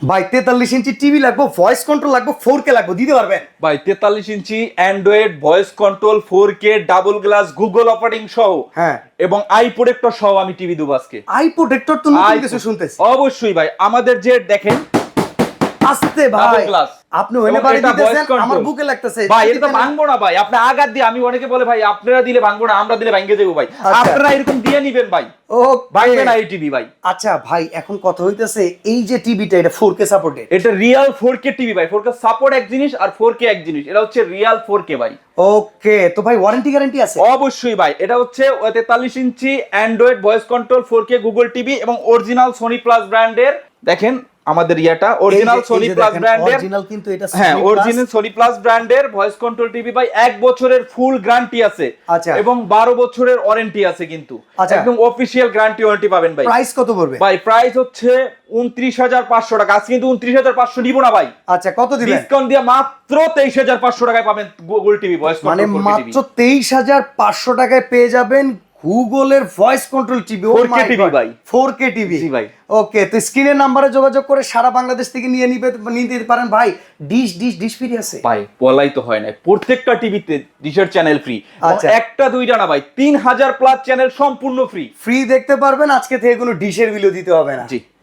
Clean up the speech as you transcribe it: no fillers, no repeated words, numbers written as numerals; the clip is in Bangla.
ভাই 43 ইঞ্চি টিভি লাগবে, ভয়েস কন্ট্রোল লাগবে, 4K লাগবে, দিতে পারবেন? ভাই 43 inch Android voice control 4K double glass Google operating সহ হ্যাঁ, এবং আই প্রোটেক্টর সহ আমি টিভি দেবো আজকে। আই প্রোটেক্টর তো নতুন আই- কিছু শুনতেছি। অবশ্যই ভাই, আমাদের যে দেখেন আস্তে ডাবল ভাই, গ্লাস আপনি ওইনে এবং বাড়ি এটা দিতেছেন, voice control। আমার বুকে লাগতেছে। ভাই এটা তো ভাঙবো না ভাই, আপনি আঘাত দিয়ে, আমি অনেকে বলে ভাই আপনারা দিলে ভাঙবো না, আমরা দিলে ভাঙে যাবো ভাই। আচ্ছা। আপনারা এরকম দিয়ে নিবেন ভাই, ভাঙবে না ওকে, এই টিভি ভাই। আচ্ছা ভাই, এখন কথা হইতেছে এই যে টিভিটা, এটা 4K সাপোর্টেড। এটা রিয়াল 4K টিভি ভাই। 4K সাপোর্ট এক জিনিস আর 4K এক জিনিস, এটা হচ্ছে রিয়াল 4K ভাই। ওকে, তো ভাই ওয়ারেন্টি গ্যারান্টি আছে? অবশ্যই ভাই, এটা হচ্ছে 43 inch Android voice control 4K Google TV এবং অরিজিনাল সোনি প্লাস ব্র্যান্ডের। দেখেন আমাদের ইয়াটা অরিজিনাল সোনি প্লাস ব্র্যান্ডের, অরিজিনাল, কিন্তু এটা হ্যাঁ Sony Plus। Original Sony plus ব্র্যান্ডের ভয়েস কন্ট্রোল টিভি ভাই। 1 বছরের ফুল গ্যারান্টি আছে আচ্ছা। এবং 12 বছরের ওয়ারেন্টি আছে কিন্তু। আচ্ছা। একদম অফিশিয়াল গ্যারান্টি ওয়ারেন্টি পাবেন ভাই। প্রাইস কত পড়বে? ভাই প্রাইস হচ্ছে 29,500 টাকা। আজকে কিন্তু 29,500 নিব না ভাই, আচ্ছা, কত দিবেন? ডিসকাউন্ট দিয়ে মাত্র 23,500 টাকায় পাবেন গুগল টিভি ভয়েস মানে কন্ট্রোল 4K টিভি। মাত্র 23,500 টাকায় পেয়ে যাবেন গুগলের voice control TV. 4K TV ভাই। 4K টিভি, জি ভাই। ওকে, তো স্ক্রিনের নাম্বারে যোগাযোগ করে সারা বাংলাদেশ থেকে নিতে পারেন ভাই। ডিশ ফ্রি আছে ভাই বলাই তো হয় না, প্রত্যেকটা টিভিতে ডিশের চ্যানেল ফ্রি। আচ্ছা। একটা দুইটা না ভাই, 3000 প্লাস চ্যানেল সম্পূর্ণ ফ্রি। ফ্রি দেখতে পারবেন, আজকে থেকে কোনো ডিশের বিলও দিতে হবে না। জি।